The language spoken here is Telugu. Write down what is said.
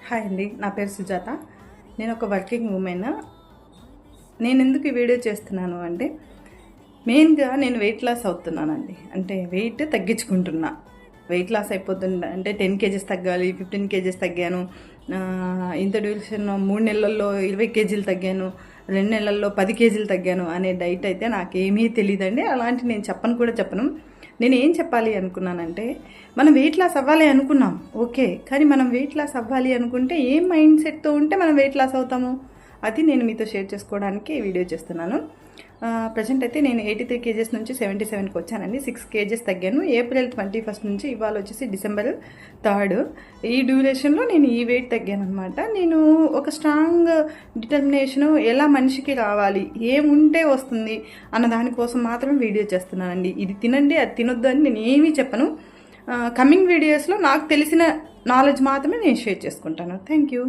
హాయ్ అండి, నా పేరు సుజాత. నేను ఒక వర్కింగ్ ఉమెన్. నేను ఎందుకు ఈ వీడియో చేస్తున్నాను అంటే, మెయిన్గా నేను వెయిట్ లాస్ అవుతున్నానండి. అంటే వెయిట్ తగ్గించుకుంటున్నా. వెయిట్ లాస్ అయిపోతుంది అంటే 10 కేజెస్ తగ్గాలి, 15 కేజెస్ తగ్గాను. ఇంత డ్యూరేషన్ 3 నెలల్లో 20 కేజీలు తగ్గాను, 2 నెలల్లో 10 కేజీలు తగ్గాను అనే డైట్ అయితే నాకేమీ తెలియదండి. అలాంటి నేను చెప్పను. నేను ఏం చెప్పాలి అనుకున్నానంటే, మనం వెయిట్ లాస్ అవ్వాలి అనుకున్నాం, ఓకే. కానీ మనం వెయిట్ లాస్ అవ్వాలి అనుకుంటే ఏ మైండ్ సెట్తో ఉంటే మనం వెయిట్ లాస్ అవుతాము, అది నేను మీతో షేర్ చేసుకోవడానికి వీడియో చేస్తున్నాను. ప్రజెంట్ అయితే నేను 83 కేజెస్ నుంచి 77కి వచ్చానండి. 6 కేజెస్ తగ్గాను. ఏప్రిల్ 21 నుంచి ఇవాళ వచ్చేసి డిసెంబర్ 3. ఈ డ్యూరేషన్లో నేను ఈ వెయిట్ తగ్గాను అనమాట. నేను ఒక స్ట్రాంగ్ డిటర్మినేషను ఎలా మనిషికి రావాలి, ఏముంటే వస్తుంది అన్న దానికోసం మాత్రం వీడియో చేస్తున్నానండి. ఇది తినండి, అది తినొద్దు అని నేను ఏమీ చెప్పను. కమింగ్ వీడియోస్లో నాకు తెలిసిన నాలెడ్జ్ మాత్రమే నేను షేర్ చేసుకుంటాను. Thank you.